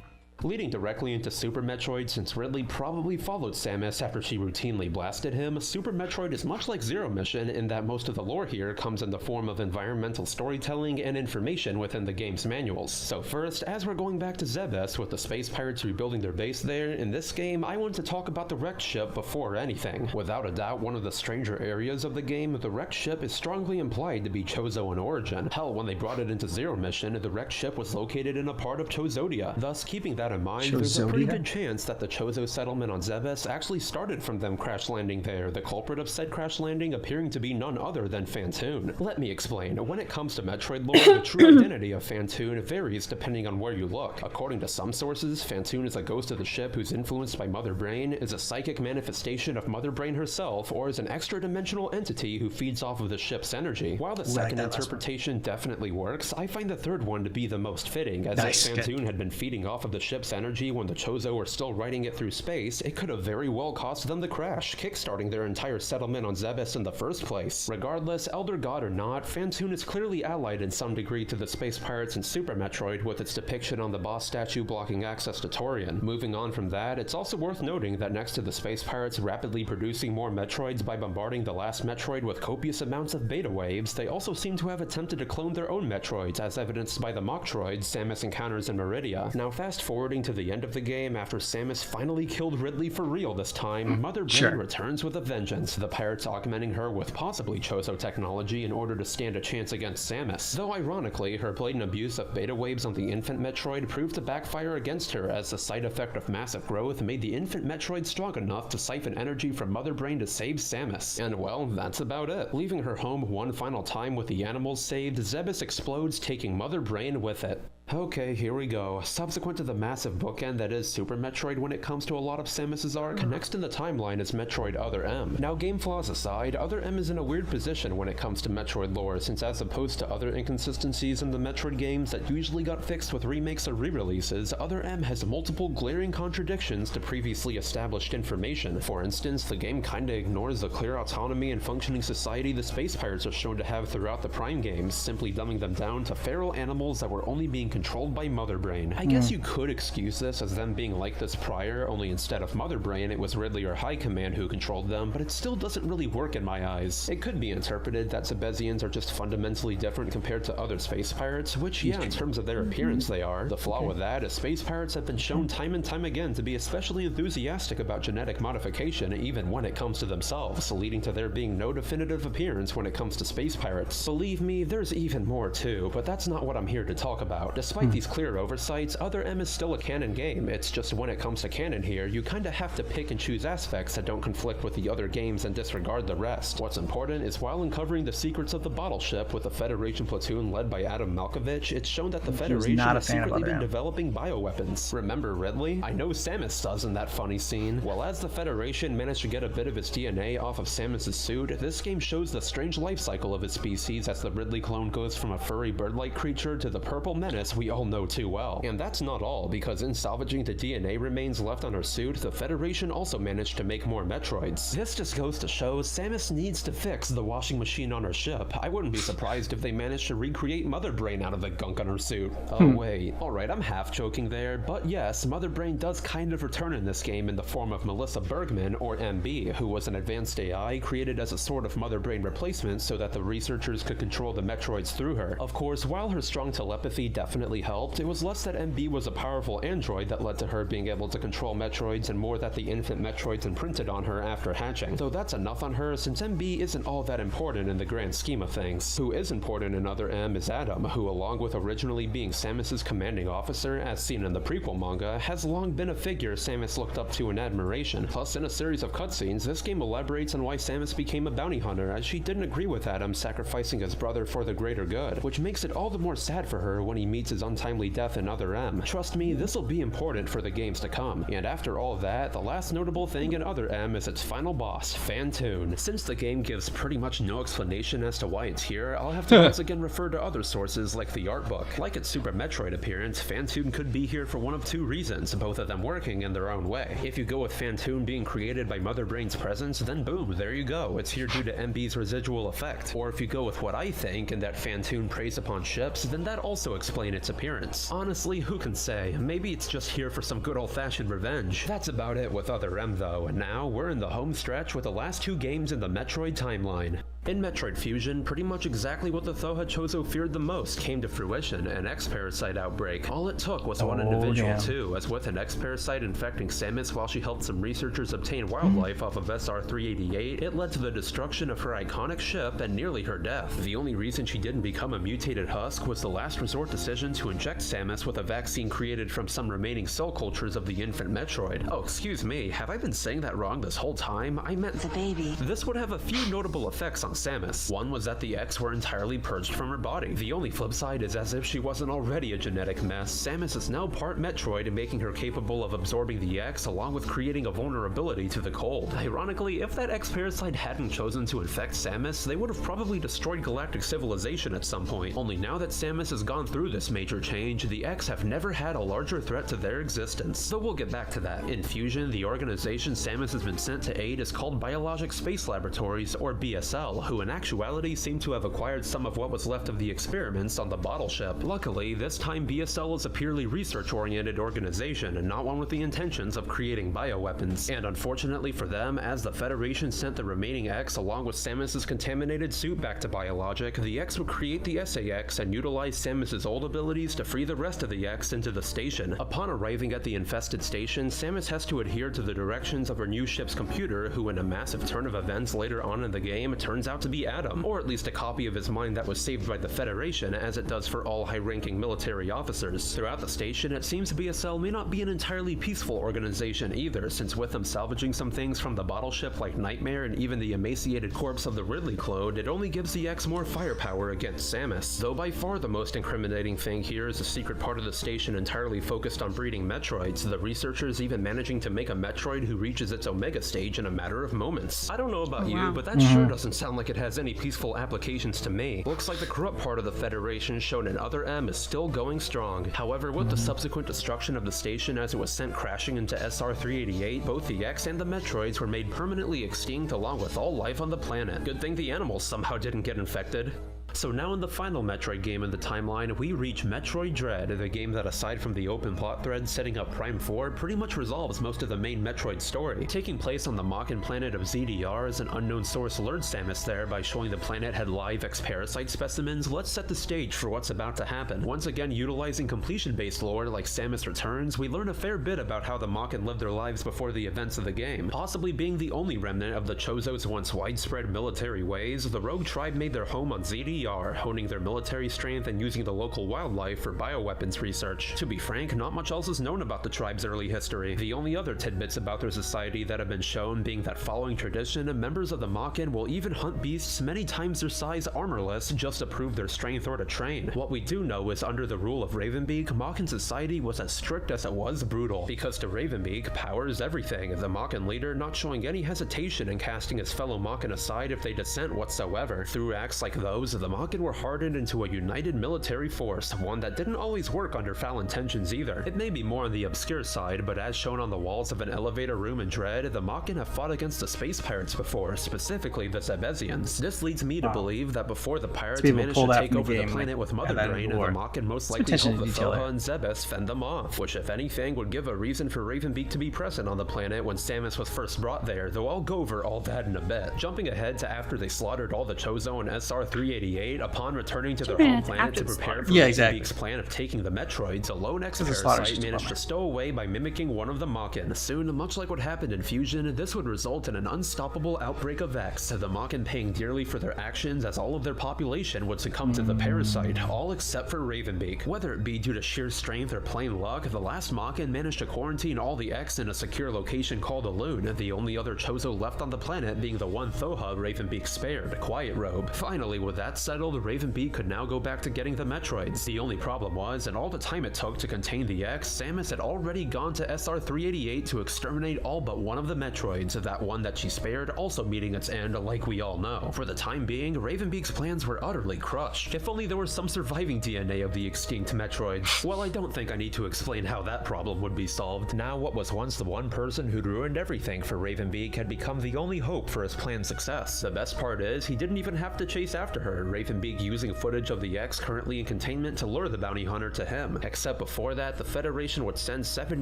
S3: Leading directly into Super Metroid, since Ridley probably followed Samus after she routinely blasted him, Super Metroid is much like Zero Mission in that most of the lore here comes in the form of environmental storytelling and information within the game's manuals. So first, as we're going back to Zebes with the Space Pirates rebuilding their base there, in this game I want to talk about the wrecked ship before anything. Without a doubt, one of the stranger areas of the game, the wrecked ship is strongly implied to be Chozo in origin. Hell, when they brought it into Zero Mission, the wrecked ship was located in a part of Chozodia, thus keeping that in mind, there's a pretty good chance that the Chozo settlement on Zebes actually started from them crash landing there, the culprit of said crash landing appearing to be none other than Phantoon. Let me explain. When it comes to Metroid lore, the true identity of Phantoon varies depending on where you look. According to some sources, Phantoon is a ghost of the ship who's influenced by Mother Brain, is a psychic manifestation of Mother Brain herself, or is an extra-dimensional entity who feeds off of the ship's energy. While the second interpretation definitely works, I find the third one to be the most fitting, as if Phantoon had been feeding off of the ship ship's energy when the Chozo were still riding it through space, it could have very well cost them the crash, kickstarting their entire settlement on Zebes in the first place. Regardless, Elder God or not, Phantoon is clearly allied in some degree to the space pirates in Super Metroid with its depiction on the boss statue blocking access to Torian. Moving on from that, it's also worth noting that next to the space pirates rapidly producing more Metroids by bombarding the last Metroid with copious amounts of beta waves, they also seem to have attempted to clone their own Metroids, as evidenced by the Mocktroids Samus encounters in Meridia. Now fast forwarding to the end of the game, after Samus finally killed Ridley for real this time, Mother Brain returns with a vengeance, the pirates augmenting her with possibly Chozo technology in order to stand a chance against Samus. Though ironically, her blatant abuse of beta waves on the infant Metroid proved to backfire against her, as the side effect of massive growth made the infant Metroid strong enough to siphon energy from Mother Brain to save Samus. And well, that's about it. Leaving her home one final time with the animals saved, Zebes explodes, taking Mother Brain with it. Okay, here we go. Subsequent to the massive bookend that is Super Metroid when it comes to a lot of Samus's arc, next in the timeline is Metroid Other M. Now game flaws aside, Other M is in a weird position when it comes to Metroid lore, since as opposed to other inconsistencies in the Metroid games that usually got fixed with remakes or re-releases, Other M has multiple glaring contradictions to previously established information. For instance, the game kinda ignores the clear autonomy and functioning society the space pirates are shown to have throughout the Prime games, simply dumbing them down to feral animals that were only being controlled by Mother Brain. I guess you could excuse this as them being like this prior, only instead of Mother Brain it was Ridley or High Command who controlled them, but it still doesn't really work in my eyes. It could be interpreted that Zebesians are just fundamentally different compared to other space pirates, which yeah, in terms of their appearance they are. The flaw with that is space pirates have been shown time and time again to be especially enthusiastic about genetic modification even when it comes to themselves, leading to there being no definitive appearance when it comes to space pirates. Believe me, there's even more too, but that's not what I'm here to talk about. Despite these clear oversights, Other M is still a canon game. It's just when it comes to canon here, you kinda have to pick and choose aspects that don't conflict with the other games and disregard the rest. What's important is while uncovering the secrets of the bottle ship with the Federation platoon led by Adam Malkovich, it's shown that the Federation has secretly been developing bioweapons. Remember Ridley? I know Samus does in that funny scene. Well, as the Federation managed to get a bit of its DNA off of Samus's suit, this game shows the strange life cycle of its species as the Ridley clone goes from a furry bird-like creature to the purple menace we all know too well. And that's not all, because in salvaging the DNA remains left on her suit, the Federation also managed to make more Metroids. This just goes to show Samus needs to fix the washing machine on her ship. I wouldn't be surprised if they managed to recreate Mother Brain out of the gunk on her suit. Oh wait, alright, I'm half joking there, but yes, Mother Brain does kind of return in this game in the form of Melissa Bergman, or MB, who was an advanced AI created as a sort of Mother Brain replacement so that the researchers could control the Metroids through her. Of course, while her strong telepathy definitely helped, it was less that MB was a powerful android that led to her being able to control Metroids and more that the infant Metroids imprinted on her after hatching. Though that's enough on her since MB isn't all that important in the grand scheme of things. Who is important in Other M is Adam, who along with originally being Samus's commanding officer, as seen in the prequel manga, has long been a figure Samus looked up to in admiration. Plus, in a series of cutscenes, this game elaborates on why Samus became a bounty hunter, as she didn't agree with Adam sacrificing his brother for the greater good, which makes it all the more sad for her when he meets his untimely death in Other M. Trust me, this'll be important for the games to come. And after all that, the last notable thing in Other M is its final boss, Phantoon. Since the game gives pretty much no explanation as to why it's here, I'll have to once again refer to other sources like the art book. Like its Super Metroid appearance, Phantoon could be here for one of two reasons, both of them working in their own way. If you go with Phantoon being created by Mother Brain's presence, then boom, there you go, it's here due to MB's residual effect. Or if you go with what I think, and that Phantoon preys upon ships, then that also explains its appearance. Honestly, who can say? Maybe it's just here for some good old-fashioned revenge. That's about it with Other M though, and now we're in the home stretch with the last two games in the Metroid timeline. In Metroid Fusion, pretty much exactly what the Thoha Chozo feared the most came to fruition, an X-Parasite outbreak. All it took was one individual too, as with an X-Parasite infecting Samus while she helped some researchers obtain wildlife off of SR-388, it led to the destruction of her iconic ship and nearly her death. The only reason she didn't become a mutated husk was the last resort decision to inject Samus with a vaccine created from some remaining cell cultures of the infant Metroid. Oh, excuse me, have I been saying that wrong this whole time? I meant
S4: the baby.
S3: This would have a few notable effects on on Samus. One was that the X were entirely purged from her body. The only flip side is, as if she wasn't already a genetic mess, Samus is now part Metroid, making her capable of absorbing the X along with creating a vulnerability to the cold. Ironically, if that X parasite hadn't chosen to infect Samus, they would have probably destroyed galactic civilization at some point. Only now that Samus has gone through this major change, the X have never had a larger threat to their existence. But we'll get back to that. In Fusion, the organization Samus has been sent to aid is called Biologic Space Laboratories, or BSL, who in actuality seem to have acquired some of what was left of the experiments on the bottle ship. Luckily, this time BSL is a purely research-oriented organization and not one with the intentions of creating bioweapons. And unfortunately for them, as the Federation sent the remaining X along with Samus's contaminated suit back to Biologic, the X would create the SA-X and utilize Samus's old abilities to free the rest of the X into the station. Upon arriving at the infested station, Samus has to adhere to the directions of her new ship's computer, who in a massive turn of events later on in the game turns out to be Adam, or at least a copy of his mind that was saved by the Federation, as it does for all high-ranking military officers. Throughout the station, it seems BSL may not be an entirely peaceful organization either, since with them salvaging some things from the bottle ship like Nightmare and even the emaciated corpse of the Ridley clone, it only gives the X more firepower against Samus. Though by far the most incriminating thing here is a secret part of the station entirely focused on breeding Metroids, the researchers even managing to make a Metroid who reaches its Omega stage in a matter of moments. I don't know about you, but that sure doesn't sound like it has any peaceful applications to me. Looks like the corrupt part of the Federation shown in Other M is still going strong. However, with the subsequent destruction of the station as it was sent crashing into SR-388, both the X and the Metroids were made permanently extinct along with all life on the planet. Good thing the animals somehow didn't get infected. So now in the final Metroid game in the timeline, we reach Metroid Dread, the game that aside from the open plot thread setting up Prime 4, pretty much resolves most of the main Metroid story. Taking place on the Mockin planet of ZDR, as an unknown source lured Samus there by showing the planet had live X-Parasite specimens, let's set the stage for what's about to happen. Once again utilizing completion-based lore like Samus Returns, we learn a fair bit about how the Mockin lived their lives before the events of the game. Possibly being the only remnant of the Chozo's once widespread military ways, the rogue tribe made their home on ZDR, honing their military strength and using the local wildlife for bioweapons research. To be frank, not much else is known about the tribe's early history. The only other tidbits about their society that have been shown being that following tradition, members of the Mockin will even hunt beasts many times their size armorless just to prove their strength or to train. What we do know is under the rule of Ravenbeak, Mockin society was as strict as it was brutal, because to Ravenbeak, power is everything, the Mockin leader not showing any hesitation in casting his fellow Mockin aside if they dissent whatsoever. Through acts like those, the Mockin were hardened into a united military force, one that didn't always work under foul intentions either. It may be more on the obscure side, but as shown on the walls of an elevator room in Dread, the Mockin have fought against the space pirates before, specifically the Zebesians. This leads me to believe that before the pirates managed to take over the planet with Mother Brain, the Mockin most likely helped the Thoha and Zebes fend them off, which if anything would give a reason for Ravenbeak to be present on the planet when Samus was first brought there, though I'll go over all that in a bit. Jumping ahead to after they slaughtered all the Chozo and SR-388, upon returning to their home planet to prepare for Ravenbeak's plan of taking the Metroids, a lone X-Parasite managed to stow away by mimicking one of the Mockin. Soon, much like what happened in Fusion, this would result in an unstoppable outbreak of X, the Mockin paying dearly for their actions as all of their population would succumb to the parasite, all except for Ravenbeak. Whether it be due to sheer strength or plain luck, the last Mockin managed to quarantine all the X in a secure location called a Loon, the only other Chozo left on the planet being the one Thoha Ravenbeak spared, Quiet Robe. Finally, with that settled, Ravenbeak could now go back to getting the Metroids. The only problem was, in all the time it took to contain the X, Samus had already gone to SR-388 to exterminate all but one of the Metroids, that one that she spared also meeting its end like we all know. For the time being, Ravenbeak's plans were utterly crushed. If only there was some surviving DNA of the extinct Metroids. Well, I don't think I need to explain how that problem would be solved. Now what was once the one person who'd ruined everything for Ravenbeak had become the only hope for his plan's success. The best part is, he didn't even have to chase after her, Ravenbeak using footage of the X currently in containment to lure the bounty hunter to him. Except before that, the Federation would send 7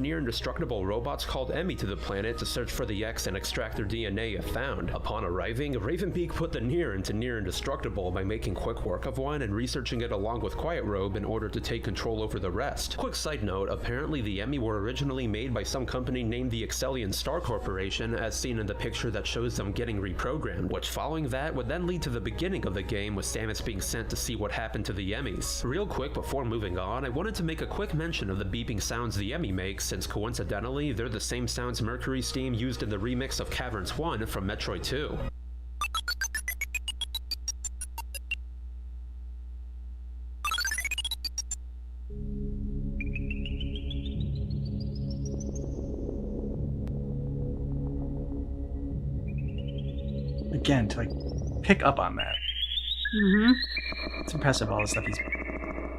S3: near-indestructible robots called Emmy to the planet to search for the X and extract their DNA if found. Upon arriving, Ravenbeak put the near into near-indestructible by making quick work of one and researching it along with Quiet Robe in order to take control over the rest. Quick side note, apparently the Emmy were originally made by some company named the Excellion Star Corporation, as seen in the picture that shows them getting reprogrammed, which following that would then lead to the beginning of the game with Samus being sent to see what happened to the Emmys. Real quick before moving on, I wanted to make a quick mention of the beeping sounds the Emmy makes, since coincidentally they're the same sounds Mercury's theme used in the remix of Caverns 1 from Metroid 2.
S1: again, to like pick up on that.
S2: Mm-hmm.
S1: It's impressive, all the stuff he's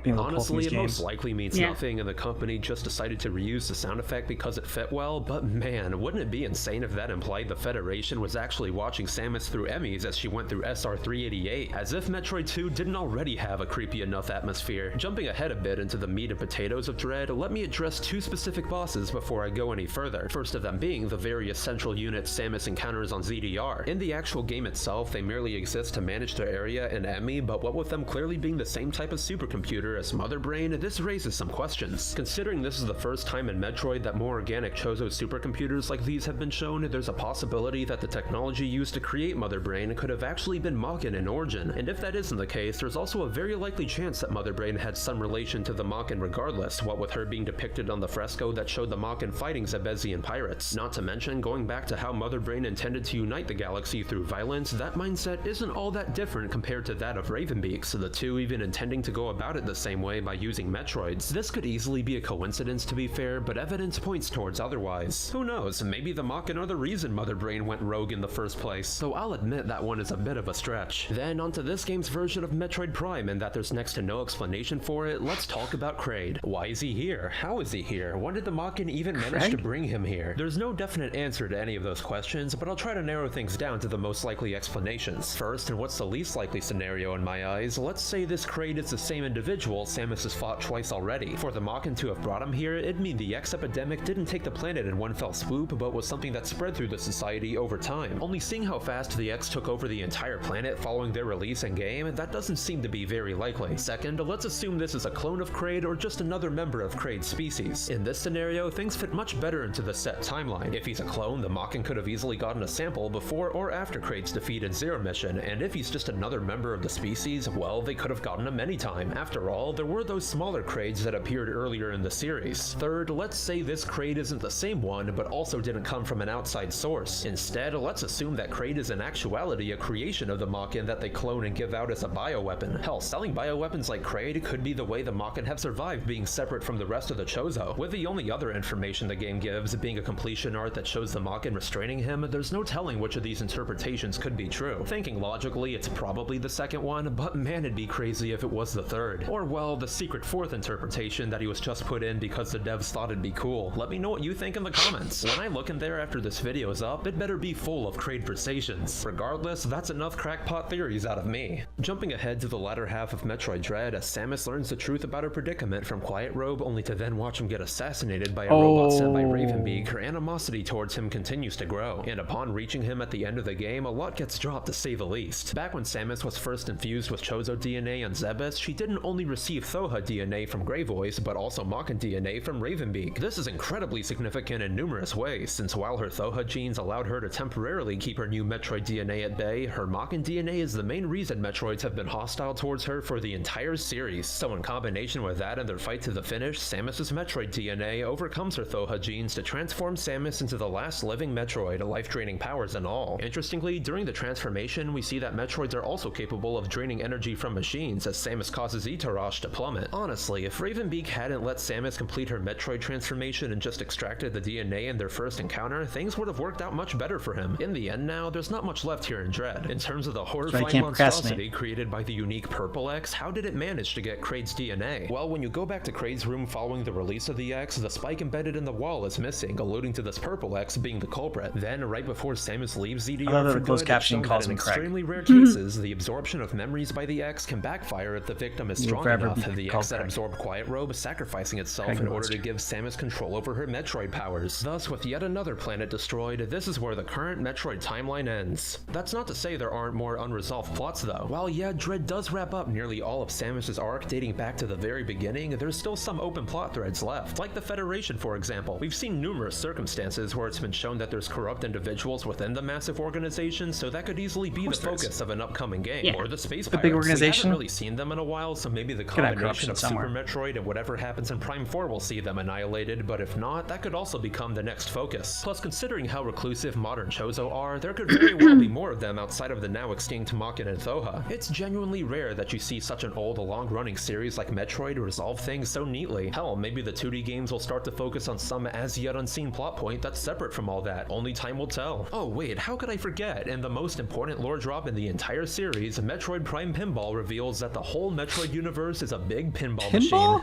S1: being able to pull from
S3: Honestly,
S1: these
S3: it
S1: games.
S3: most likely means nothing, and the company just decided to reuse the sound effect because it fit well, but man, wouldn't it be insane if that implied the Federation was actually watching Samus through Emmys as she went through SR-388, as if Metroid 2 didn't already have a creepy enough atmosphere. Jumping ahead a bit into the meat and potatoes of Dread, let me address two specific bosses before I go any further, first of them being the various central units Samus encounters on ZDR. In the actual game itself, they merely exist to manage their area and Emmy, but what with them clearly being the same type of supercomputer as Mother Brain, this raises some questions. Considering this is the first time in Metroid that more organic Chozo supercomputers like these have been shown, there's a possibility that the technology used to create Mother Brain could have actually been Makin in origin, and if that isn't the case, there's also a very likely chance that Mother Brain had some relation to the Makin regardless, what with her being depicted on the fresco that showed the Makin fighting Zebezian pirates. Not to mention, going back to how Mother Brain intended to unite the galaxy through violence, that mindset isn't all that different compared to that of Ravenbeak, so the two even intending to go about it the same way by using Metroids. This could easily be a coincidence to be fair, but evidence points towards otherwise. Who knows, maybe the Makin are the reason Mother Brain went rogue in the first place, so I'll admit that one is a bit of a stretch. Then onto this game's version of Metroid Prime, and that there's next to no explanation for it, let's talk about Kraid. Why is he here? How is he here? When did the Makin even manage to bring him here? There's no definite answer to any of those questions, but I'll try to narrow things down to the most likely explanations. First, and what's the least likely scenario in my eyes, let's say this Kraid is the same individual Samus has fought twice already. For the Makin to have brought him here, it'd mean the X epidemic didn't take the planet in one fell swoop, but was something that spread through the society over time. Only seeing how fast the X took over the entire planet following their release in game, that doesn't seem to be very likely. Second, let's assume this is a clone of Kraid or just another member of Kraid's species. In this scenario, things fit much better into the set timeline. If he's a clone, the Makin could have easily gotten a sample before or after Kraid's defeat in Zero Mission, and if he's just another member of the species, well, they could have gotten him anytime. After all, there were those smaller Kraids that appeared earlier in the series. Third, let's say this Kraid isn't the same one, but also didn't come from an outside source. Instead, let's assume that Kraid is in actuality a creation of the Makin that they clone and give out as a bioweapon. Hell, selling bioweapons like Kraid could be the way the Makin have survived being separate from the rest of the Chozo. With the only other information the game gives being a completion art that shows the Makin restraining him, there's no telling which of these interpretations could be true. Thinking logically, it's probably the second one, but man, it'd be crazy if it was the third. Or well, the secret fourth interpretation that he was just put in because the devs thought it'd be cool. Let me know what you think in the comments. When I look in there after this video is up, it better be full of Kraid precisions. Regardless, that's enough crackpot theories out of me. Jumping ahead to the latter half of Metroid Dread, as Samus learns the truth about her predicament from Quiet Robe only to then watch him get assassinated by a robot sent by Ravenbeak, her animosity towards him continues to grow, and upon reaching him at the end of the game, a lot gets dropped to say the least. Back when Samus was first infused with Chozo DNA on Zebes, she didn't only receive Thoha DNA from Grey Voice, but also Makin DNA from Ravenbeak. This is incredibly significant in numerous ways, since while her Thoha genes allowed her to temporarily keep her new Metroid DNA at bay, her Makin DNA is the main reason Metroids have been hostile towards her for the entire series. So in combination with that and their fight to the finish, Samus's Metroid DNA overcomes her Thoha genes to transform Samus into the last living Metroid, life-draining powers and all. Interestingly, during the transformation, we see that Metroids are also capable of draining energy from machines, as Samus causes Itarash to plummet. Honestly, if Ravenbeak hadn't let Samus complete her Metroid transformation and just extracted the DNA in their first encounter, things would have worked out much better for him. In the end now, there's not much left here in Dread. In terms of the horrifying monstrosity created by the unique Purple X, how did it manage to get Kraid's DNA? Well, when you go back to Kraid's room following the release of the X, the spike embedded in the wall is missing, alluding to this Purple X being the culprit. Then, right before Samus leaves ZDR for good, it's shown that in extremely rare cases, the absorption of memories by the X can backfire if the victim is strong enough. The X that absorbed Quiet Robe sacrificing itself in order to give Samus control over her Metroid powers. Thus, with yet another planet destroyed, this is where the current Metroid timeline ends. That's not to say there aren't more unresolved plots though. While yeah, Dread does wrap up nearly all of Samus's arc dating back to the very beginning, there's still some open plot threads left, like the Federation for example. We've seen numerous circumstances where it's been shown that there's corrupt individuals within the massive organization, so that could easily be the focus of an upcoming game. Or the space pirates.
S1: Big organization.
S3: We haven't really seen them in a while, so maybe the
S1: Could have
S3: combination
S1: corruption
S3: of
S1: somewhere.
S3: Super Metroid and whatever happens in Prime 4 will see them annihilated, but if not, that could also become the next focus. Plus, considering how reclusive modern Chozo are, there could very well be more of them outside of the now extinct Makin and Thoha. It's genuinely rare that you see such an old, long-running series like Metroid resolve things so neatly. Hell, maybe the 2D games will start to focus on some as-yet unseen plot point that's separate from all that. Only time will tell. Oh wait, how could I forget? In the most important lore drop in the entire series, Metroid Prime Pinball reveals that the whole Metroid universe is a big pinball machine.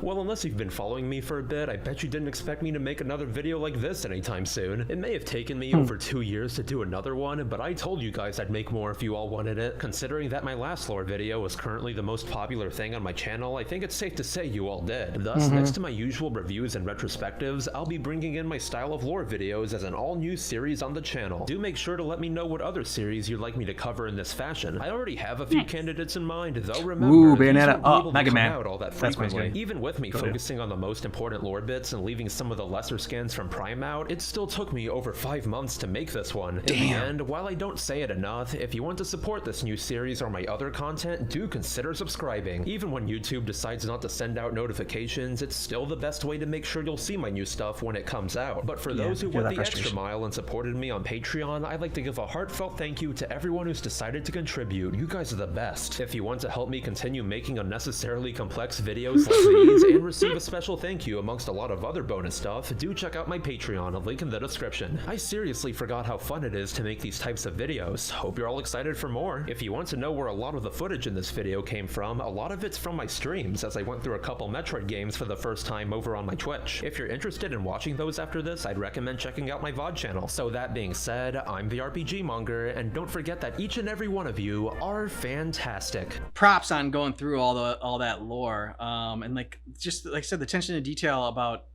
S3: Well, unless you've been following me for a bit, I bet you didn't expect me to make another video like this anytime soon. It may have taken me over 2 years to do another one, but I told you guys I'd make more if you all wanted it. Considering that my last lore video is currently the most popular thing on my channel, I think it's safe to say you all did. Thus, next to my usual reviews and retrospectives, I'll be bringing in my style of lore videos as an all-new series on the channel. Do make sure to let me know what other series you'd like me to cover in this fashion. I already have a few candidates in mind, though remember,
S1: Ooh,
S3: these
S1: Bayonetta.
S3: won't be able to
S1: Mega
S3: come
S1: Man.
S3: out all that
S1: That's what he's
S3: frequently.
S1: doing.
S3: Even with me focusing on the most important lore bits and leaving some of the lesser scans from Prime out, it still took me over 5 months to make this one. In the end, while I don't say it enough, if you want to support this new series or my other content, do consider subscribing. Even when YouTube decides not to send out notifications, it's still the best way to make sure you'll see my new stuff when it comes out. But for those who
S1: feel
S3: went
S1: that
S3: the extra
S1: frustration.
S3: mile and supported me on Patreon, I'd like to give a heartfelt thank you to everyone who's decided to contribute. You guys are the best. If you want to help me continue making unnecessarily complex videos like these and receive a special thank you amongst a lot of other bonus stuff, do check out my Patreon, a link in the description. I seriously forgot how fun it is to make these types of videos. Hope you're all excited for more. If you want to know where a lot of the footage in this video came from, a lot of it's from my streams as I went through a couple Metroid games for the first time over on my Twitch. If you're interested in watching those after this, I'd recommend checking out my VOD channel. So that being said, I'm the RPG Monger, and don't forget that each and every one of you are fantastic.
S1: Props on going through all that lore, and like just like I said, the attention to detail about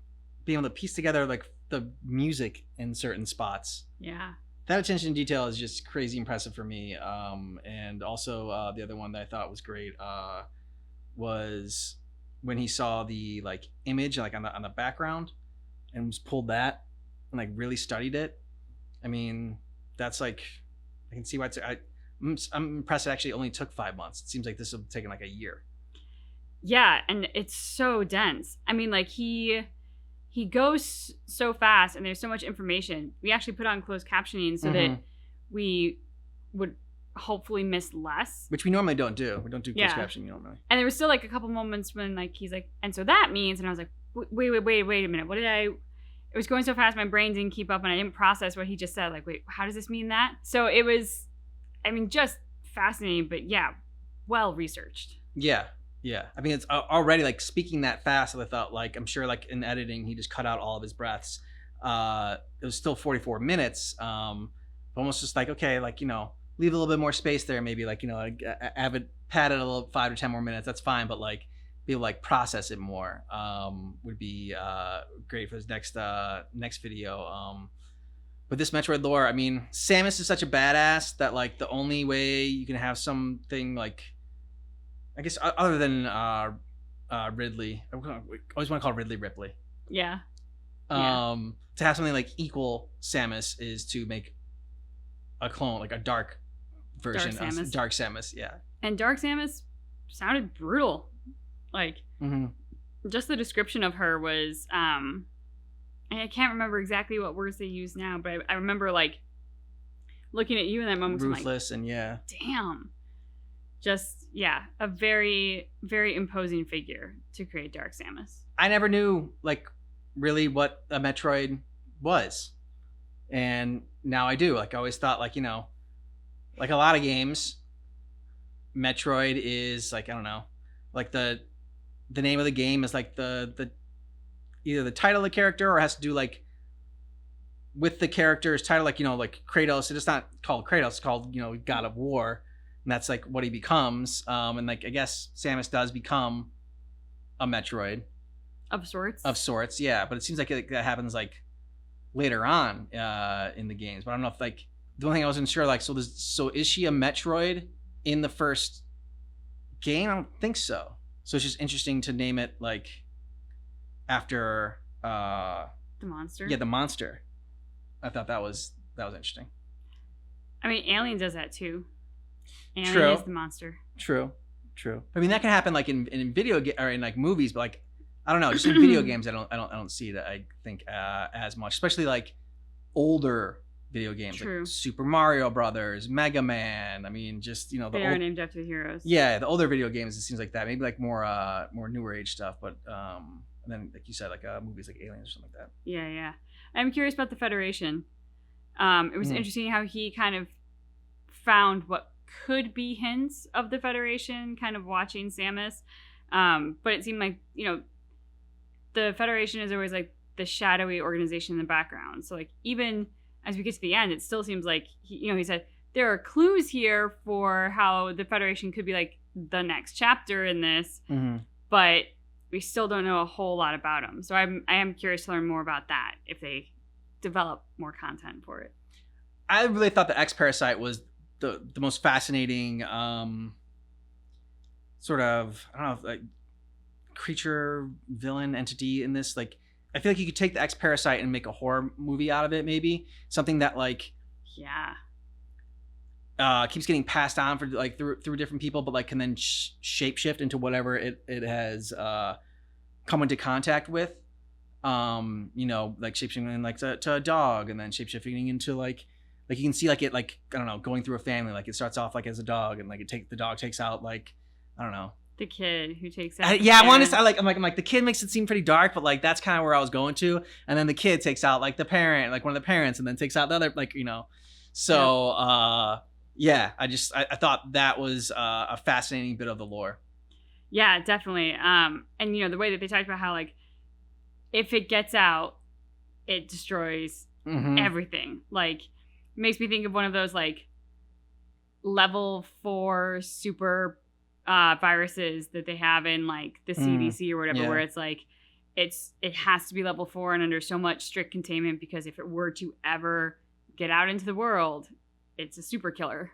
S1: being able to piece together like the music in certain spots.
S2: Yeah.
S1: That attention to detail is just crazy impressive for me. And also the other one that I thought was great was when he saw the like image like on the background and was pulled that and like really studied it. I mean, that's like I can see why I'm impressed it actually only took 5 months. It seems like this will have taken like a year.
S2: Yeah, and it's so dense. I mean, like he goes so fast and there's so much information. We actually put on closed captioning so that we would hopefully miss less.
S1: Which we normally don't do. We don't do closed
S2: Yeah.
S1: captioning normally.
S2: And there was still like a couple moments when like he's like, and so that means, and I was like, wait a minute. What did I? It was going so fast, my brain didn't keep up, and I didn't process what he just said. Like, wait, how does this mean that? So it was, I mean, just fascinating, but yeah, well researched.
S1: Yeah. Yeah. I mean, it's already like speaking that fast. I thought like, I'm sure like in editing, he just cut out all of his breaths. It was still 44 minutes. Almost just like, okay, like, you know, leave a little bit more space there. Maybe like, you know, like, have it padded a little 5 to 10 more minutes. That's fine. But like be able to like process it more would be great for his next video. But this Metroid lore, I mean, Samus is such a badass that like the only way you can have something like, I guess other than Ridley, I always want to call Ridley Ripley.
S2: Yeah.
S1: To have something like equal Samus is to make a clone, like a dark version of Dark Samus. Yeah.
S2: And Dark Samus sounded brutal. Like, just the description of her was, and I can't remember exactly what words they use now, but I remember like looking at you in that moment.
S1: Ruthless
S2: like,
S1: and yeah.
S2: Damn. Just, yeah, a very, very imposing figure to create Dark Samus.
S1: I never knew like really what a Metroid was. And now I do. Like I always thought like, you know, like a lot of games, Metroid is like, I don't know, like the name of the game is like the either the title of the character or it has to do like with the character's title, like, you know, like Kratos. It's not called Kratos, it's called, you know, God of War. And that's like what he becomes. And like I guess Samus does become a Metroid.
S2: Of sorts,
S1: yeah. But it seems like that happens like later on in the games. But I don't know if like the only thing I wasn't sure like so is she a Metroid in the first game? I don't think so. So it's just interesting to name it like after
S2: the monster.
S1: Yeah, the monster. I thought that was interesting.
S2: I mean, Alien does that too. And
S1: True.
S2: it is the monster.
S1: True. I mean, that can happen like in video or in like movies, but like I don't know, just in video games, I don't see that. I think as much, especially like older video games,
S2: True.
S1: like Super Mario Brothers, Mega Man. I mean, just the
S2: They are named after the heroes.
S1: Yeah, the older video games, it seems like that. Maybe like more newer age stuff, but and then like you said, like movies like Aliens or something like that.
S2: Yeah. I'm curious about the Federation. It was interesting how he kind of found what could be hints of the Federation, kind of watching Samus. But it seemed like, the Federation is always like the shadowy organization in the background. So like even as we get to the end, it still seems like he said there are clues here for how the Federation could be like the next chapter in this, but we still don't know a whole lot about them. So I am curious to learn more about that if they develop more content for it.
S1: I really thought the X-Parasite was the most fascinating sort of, I don't know, like creature, villain, entity in this. Like, I feel like you could take the X-Parasite and make a horror movie out of it, maybe. Something that like keeps getting passed on for like through different people, but like can then shapeshift into whatever it has come into contact with. Like shapeshifting like to a dog, and then shapeshifting into like you can see like it, like I don't know, going through a family. Like it starts off like as a dog, and like the dog takes out like I don't know,
S2: the kid who takes out.
S1: I'm like the kid makes it seem pretty dark, but like that's kind of where I was going to. And then the kid takes out like the parent, like one of the parents, and then takes out the other, like So yeah, I thought that was a fascinating bit of the lore.
S2: Yeah, definitely. And the way that they talked about how like if it gets out, it destroys everything. Like makes me think of one of those like level 4 super viruses that they have in like the CDC or whatever, where it's like it has to be level 4 and under so much strict containment, because if it were to ever get out into the world, it's a super killer.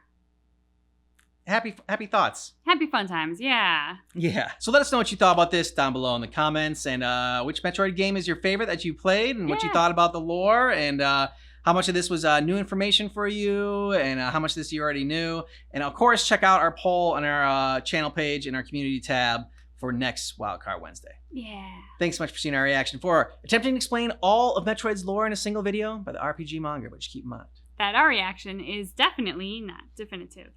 S1: Happy thoughts.
S2: Happy fun times, yeah.
S1: Yeah. So let us know what you thought about this down below in the comments, and which Metroid game is your favorite that you played, and what you thought about the lore, and how much of this was new information for you, and how much of this you already knew. And of course, check out our poll on our channel page in our community tab for next Wildcard Wednesday.
S2: Yeah.
S1: Thanks so much for seeing our reaction for attempting to explain all of Metroid's lore in a single video by the RPG Monger, but just keep in mind
S2: that our reaction is definitely not definitive.